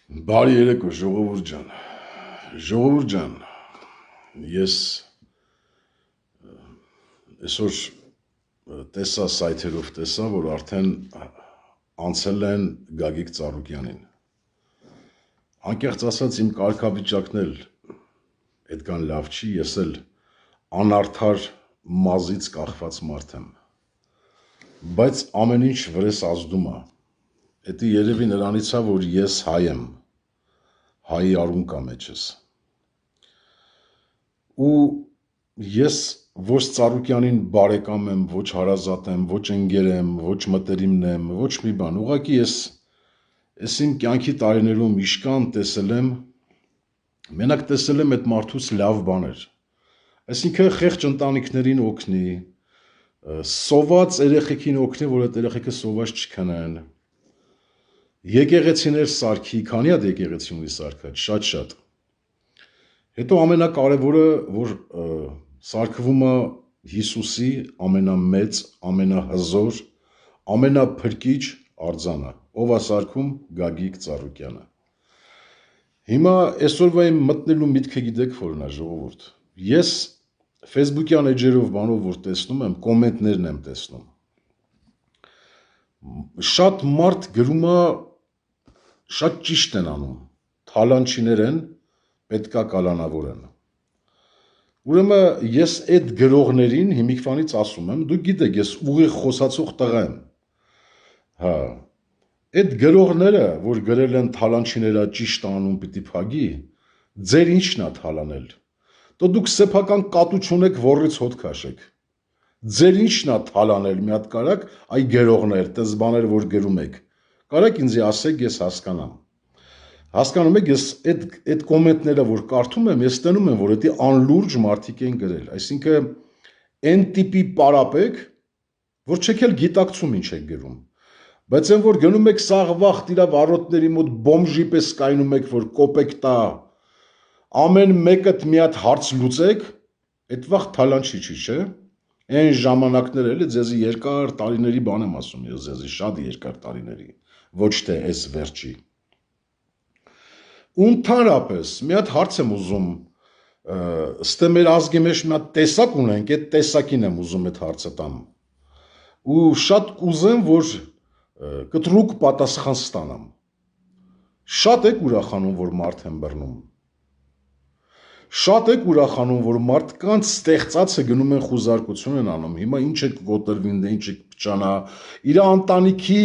Բարի երեկո, ժողովուրդ ջան։ Ժողովուրդ ջան, ես այսօր տեսա սայթերով տեսա, որ արդեն անցել են Գագիկ Ծառուկյանին։ Անկեղծ ասած իմ կարգավիճակն էլ այդքան լավ չի, ես էլ անարդար մազից կախված մարդ եմ։ Բայց ամեն ինչ վրես ազդում է։ Դա երևի նրանից է, որ ես հայ եմ, հայի արուն կա մեջս։ Ու ես ոչ Ծառուկյանին բարեկամ եմ, ոչ հարազատ եմ, ոչ ընկեր եմ, ոչ մտերիմն եմ, ոչ մի բան։ Ուղղակի ես իմ կյանքի տարիներում իշքան տեսել եմ, մենակ տեսել եմ այդ մարդուց լավ բաներ։ Այսինքն խեղճ ընտանիքներին օգնի, սոված երեխեքին օգնի, որ այդ երեխեքը սոված չքնեն։ Եկեղեցիներ սարքի, քանի հատ եկեղեցի ունի սարքած, շատ։ Հետո ամենակարևորը, որ սարքվում է Հիսուսի ամենամեծ, ամենահզոր, ամենափրկիչ արձանը, ով է սարքում Գագիկ Ծառուկյանը։ Հիմա այսօրվա իմ մտնելու միտքը գիտեք որն է, ժողովուրդ։ Ես Facebook-յան էջերով բանով որ տեսնում եմ, կոմենտներն եմ տեսնում։ Շատ մարդ գրում է, շատ ճիշտ են անում, թալանչիներ են, պետքա կալանավորեն։ Ուրեմն ես այդ գրողներին հիմիկվանից ասում եմ, դուք գիտեք, ես ուղիղ խոսացող տղա եմ։ Հա, այդ գրողները, որ գրել են թալանչիները ճիշտ անում պիտի փագի, ձեր ինչն է թալանել։ Դո դուք սեփական կատու չունեք ոռից հոտ քաշեք։ Ձեր ինչն է թալանել մի հատ կարակ, այ գրողներ, տես բաներ որ գրում եք։ Կարակ ինձ ասեք, ես հասկանամ։ Հասկանում եք, ես այդ կոմենտները որ կարդում եմ, ես տենում եմ, որ դա անլուրջ մարդիկ են գրել։ Այսինքն այն տիպի պարապեք, որ չեք էլ գիտակցում ինչ եք գրում։ Բայց այն որ գնում եք սաղ վաղ տիրավ առոտների մոտ բոմժի պես կայնում եք, որ կոպեկ տա, ամեն մեկդ մի հատ հարց լուծեք, այդ վաղ թալանչի չի, չէ՞։ Այն ժամանակներ էլի ձեզի երկար տարիների բան եմ ասում, ես ձեզի շատ երկար տարիների, ոչ թե այս վերջի։ Ընդհանրապես, մի հատ հարց եմ ուզում, ստե մեր ազգի մեջ մի հատ տեսակ ունենք, այդ տեսակին եմ ուզում այդ հարցը տամ։ Ու շատ կուզեմ, որ կտրուկ պատասխան ստանամ։ Շատ եք ուրախանում, որ մարդ եմ բռնում։ Շատ եք ուրախանում, որ մարդկանց ստեղծածը գնում են խուզարկություն են անում։ Հիմա ինչ եք կոտրվին, ինչ եք փճանա, իր ընտանիքի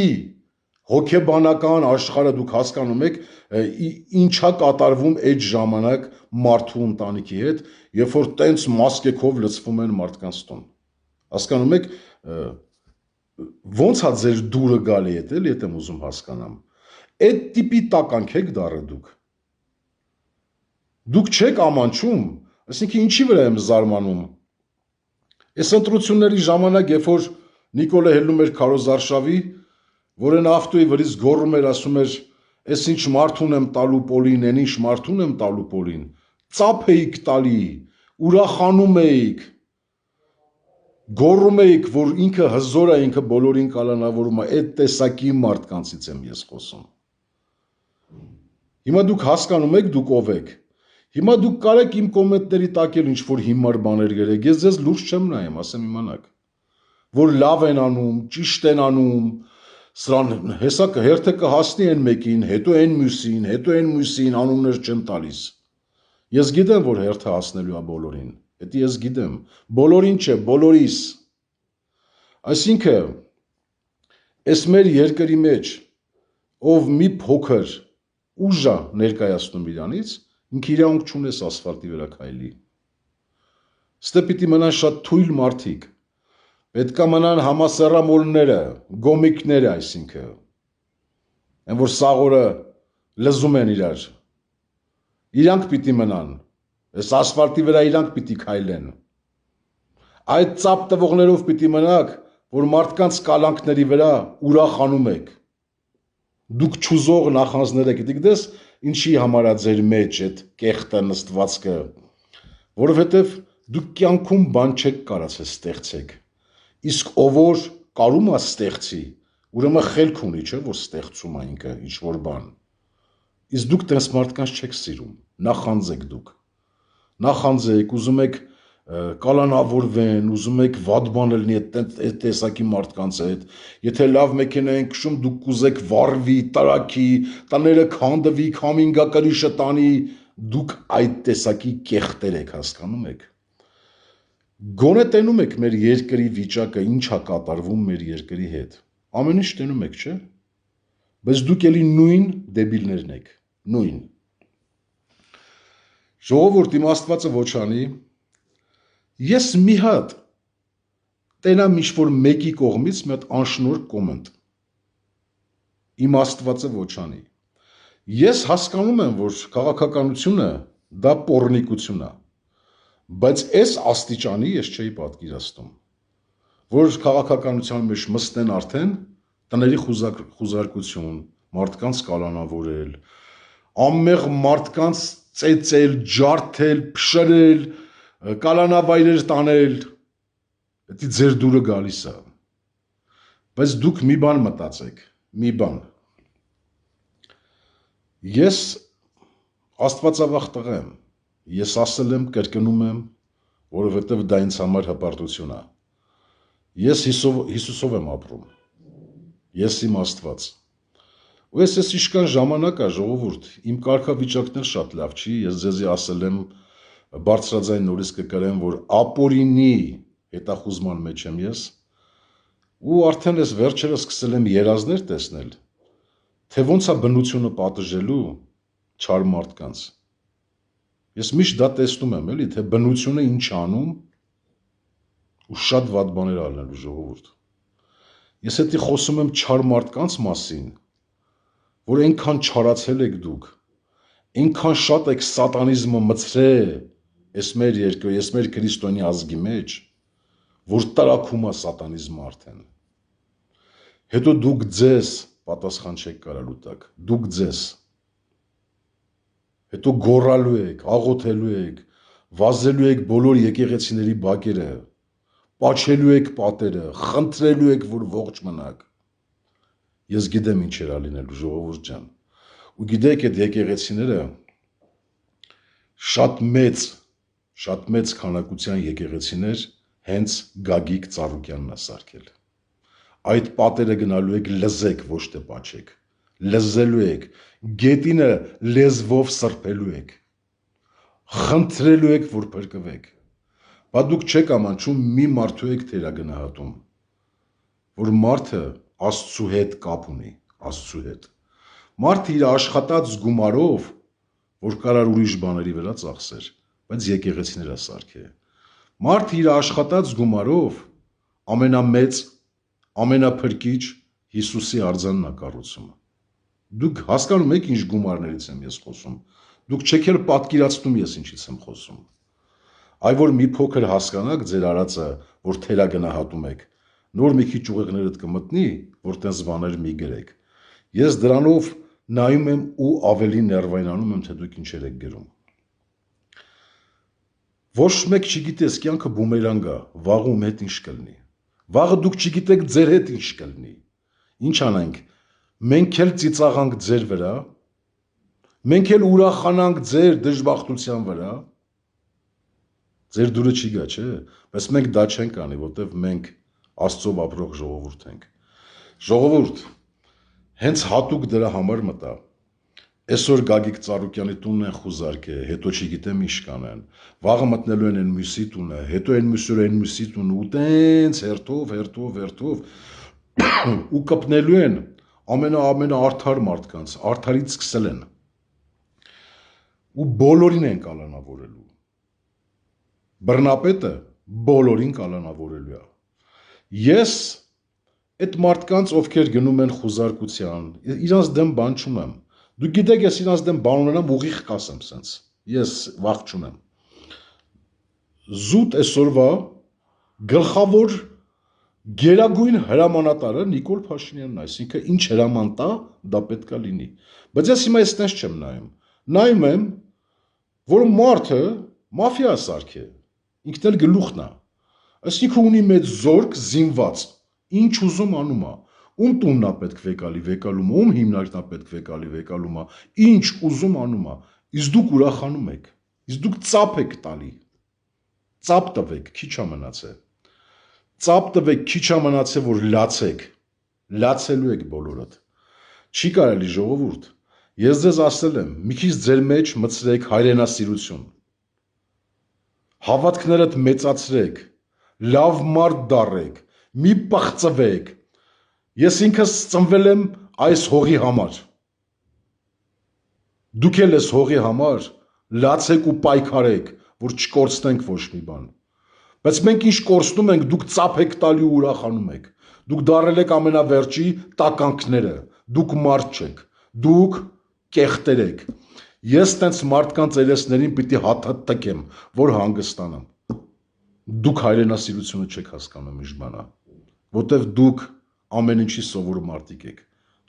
հոգեբանական աշխարհը դուք հասկանում եք, ինչա կատարվում այդ ժամանակ մարդու ընտանիքի հետ, երբ որ տենց մասկեքով լցվում են մարդկանց տուն։ Հասկանում եք, ոնց է ձեր դուրը գալի հետ, էլի այդ եմ ուզում հասկանամ։ Այդ տիպի տականք եք դառը դուք։ Դուք չեք ամանչում, այսինքն ինչի վրա եմ զարմանում։ Այս ընտրությունների ժամանակ, երբ որ Նիկոլը հելնում էր քարոզարշավի, որ այն ավտոյի վրից գոռում էր, ասում էր, «Էս ինչ մարդուն եմ տալու պոլին, այն ինչ մարդուն եմ տալու պոլին», ծափ էիք տալի, ուրախանում էիք, գոռում էիք, որ ինքը հզոր է, ինքը բոլորին կալանավորում է, այդ տեսակի մարդկանցից եմ ես խոսում։ Հիմա դուք հասկանում եք, դուք ով եք։ Հիմա դուք կարեք իմ կոմենտների տակ էլ ինչ-որ հիմար բաներ գրեք, ես ձեզ լուրջ չեմ նայեմ, ասեմ իմանաք, որ լավ են անում, ճիշտ են անում, սրան հեսա հերթը կհասնի այն մեկին, հետո այն մյուսին, հետո այն մյուսին անուններ չեմ տալիս։ Ես գիտեմ, որ հերթը հասնելու է բոլորին, դա ես գիտեմ, բոլորին չէ, բոլորիս։ Այսինքն, այս մեր երկրի մեջ, ով մի փոքր ուժ է ներկայացնում իրանից, ինքը իրավունք չունես ասֆալտի վրա քայլի։ Ստե պիտի մնան շատ թույլ մարդիկ, պետքա մնան համասեռամոլները, գոմիկները, այսինքն, այն որ սաղորը լզում են իրար, իրանք պիտի մնան, այս ասֆալտի վրա իրանք պիտի քայլեն։ Այդ ծափ տվողներով պիտի մնաք, որ մարդկանց կալանքների վրա ուրախանում եք։ Դուք չուզող նախանձներ եք, դες ինչի համար է ձեր մեջ այդ կեղտը նստվածքը, որովհետև դուք կյանքում բան չեք կարացել ստեղծեք, իսկ ով որ կարում է ստեղծի, ուրեմն խելք ունի, չէ՞ որ ստեղծում է ինքը ինչ-որ բան, Իսկ դուք տես մարդկանց չեք սիրում, նախանձեք դուք, նախանձեք, ուզում եք կալանավորվեն, ուզում եք վատ բան լինի այդ տեսակի մարդկանց հետ, եթե լավ մեքենա են քշում, դուք կուզեք վառվի, տարակի, տները քանդվի, քամինգակրի շտանի, դուք այդ տեսակի կեղտեր եք, հասկանում եք։ Գոնե տենում եք մեր երկրի վիճակը, ինչ է կատարվում մեր երկրի հետ։ Ամեն ինչ տենում եք, չէ՞։ Բայց դուք էլի նույն դեբիլներն եք, նույն։ Ժողովուրդ, իմ Աստվածը ոչ անի, ես մի հատ տենամ ինչ-որ մեկի կողմից մի հատ անշնորհ կոմենտ։ Իմ Աստվածը ոչ անի։ Ես հասկանում եմ, որ քաղաքականությունը դա պոռնիկություն է, բայց այս աստիճանի ես չէի պատկերացնում, որ քաղաքականության մեջ մստեն արդեն տների խուզարկություն, մարդկանց կալանավորել, ամեղ մարդկանց ծեծել, ջարդել, փշրել, կալանավայրեր տանել, դա ձեր դուրը գալիս է։ Բայց դուք մի բան մտածեք, մի բան։ Ես աստվածավախ տղա եմ, ես ասել եմ, կրկնում եմ, որովհետև դա ինձ համար հպարտություն է։ Ես Հիսուսով եմ ապրում, ես իմ Աստված։ Ու ես իշքան ժամանակ է, ժողովուրդ, իմ կարգավիճակն էլ շատ լավ չի, ես ձեզի ասել եմ, բարձրաձայն նորից կկրեմ, որ ապօրինի հետախուզման մեջ եմ ես, ու արդեն ես վերջերս սկսել եմ երազներ տեսնել, թե ոնց է բնությունը պատժելու չար մարդկանց։ Ես միշտ դա տեսնում եմ, էլի, թե բնությունը ինչ անում, ու շատ վատ բաներ ալնելու, ժողովուրդ։ Ես հետի խոսում եմ չար մարդկանց մասին, որ այնքան չարացել եք դուք, այնքան շատ եք սատանիզմը մցրել ես մեր երկրի, ես մեր քրիստոնյա ազգի մեջ, որ տարակում է սատանիզմը արդեն։ Հետո դուք ձեզ պատասխան չեք կարալու տակ, դուք ձեզ։ Հետո գոռալու եք, աղոթելու եք, վազելու եք բոլոր եկեղեցիների բակերը, պաչելու եք պատերը, խնդրելու եք, որ ողջ մնաք։ Ես գիտեմ ինչ էր լինելու, ժողովուրդ ջան։ Ու գիտեք, այդ եկեղեցիները շատ մեծ քանակության եկեղեցիներ հենց Գագիկ Ծառուկյանն է սարքել։ Այդ պատերը գնալու եք լզեք, ոչ թե պաչեք, լզելու եք, գետինը լեզվով սրբելու եք, խնդրելու եք, որ փրկվեք։ Բա դուք չեք ամանչում մի մարդու եք թերագնահատում, որ մարդը Աստծու հետ կապ ունի, Աստծու հետ։ Մարդը իր աշխատած գումարով, որ կարար ուրիշ բաների վրա ծախսեր, բայց եկեղեցիներ է սարքել։ Մարդը իր աշխատած գումարով ամենամեծ, ամենափրկիչ Հիսուսի արձանն է կառուցում։ Դուք հասկանում եք ինչ գումարներից եմ ես խոսում։ Դուք չեք էլ պատկերացնում ես ինչից եմ խոսում։ Այ որ մի փոքր հասկանաք ձեր արածը, որ թերագնահատում եք, նոր մի քիչ ուղեղներդ կմտնի, որ տես բաներ մի գրեք։ Ես դրանով նայում եմ ու ավելի ներվայնանում եմ, թե դուք ինչեր եք գրում։ Ոչ մեկ չգիտես, կյանքը բումերանգ է, վաղը ում հետ ինչ կլինի։ Վաղը դուք չգիտեք ձեր հետ ինչ կլինի։ Ինչ անենք, մենք էլ ծիծաղանք ձեր վրա, մենք էլ ուրախանանք ձեր դժբախտության վրա։ Ձեր դուրը չի գա, չէ՞, բայց մենք դա չենք անի, որտեվ մենք Աստծով ապրող ժողովուրդ ենք։ Ժողովուրդ, հենց հատուկ դրա համար մտա։ Այսօր Գագիկ Ծառուկյանի տունն են խուզարկել, հետո չգիտեմ ինչ կանեն։ Վաղը մտնելու են այն մյուսի տունը, հետո այն մյուսի տունը, ու տենց հերթով ու կպնելու են ամենաարդար մարդկանց, արդարից սկսել են։ Ու բոլորին են կալանավորելու։ Բռնապետը բոլորին կալանավորելու է։ Ես այդ մարդկանց, ովքեր գնում են խուզարկության, իրանց դեմ բան չունեմ։ Դուք գիտեք, ես իրանց դեմ բան ունենամ, ուղիղ կասեմ սենց։ Ես վախ չունեմ։ Զուտ այսօրվա գլխավոր գերագույն հրամանատարը Նիկոլ Փաշինյանն է, այսինքն ինչ հրաման տա, դա պետք է լինի։ Բայց ես հիմա այստեղ չեմ նայում։ Նայում եմ, որ մարդը մաֆիա սարքե, ինքն էլ գլուխն է։ Այսինքն ունի մեծ զորք, զինված, ինչ ուզում անում է։ ում տունն է պետք վեկալում, ում հիմնարկն է պետք վեկալում, ինչ ուզում անում է, իսկ դուք ուրախանում եք, իսկ դուք ծափ եք տալի, ծափ տվեք, քիչ է մնացել, ծափ տվեք, քիչ է մնացել, որ լացեք, լացելու եք բոլորդ, չի կարելի ժողովուրդ, ես ձեզ ասել եմ, մի քիչ ձեր մեջ մտցրեք հայրենասիրություն, հավատքներդ մեծացրեք, լավ մարդ դառեք, մի պղծվեք, ես ինքս ծնվել եմ այս հողի համար, դուք էլ ես հողի համար, լացեք ու պայքարեք, որ չկորցնենք ոչ մի բան, բայց մենք ինչ կորցնում ենք, դուք ծափ եք տալի ու ուրախանում եք, դուք դառել եք ամենավերջի տականքները, դուք մարդ չեք, դուք կեղտեր եք, ես տենց մարդկանց երեսներին պիտի հաթաթ տկեմ, որ հանգստանամ, դուք հայրենասիրությունը չեք հասկանում ինչ բան է, որտև դուք ամեն ինչի սովոր մարդիկ եք,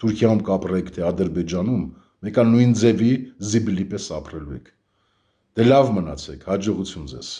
Թուրքիայում կապրեք, թե Ադրբեջանում, մեկը նույն ձևի զիբլի պես ապրելու եք, դե լավ մնացեք, հաջողություն ձեզ։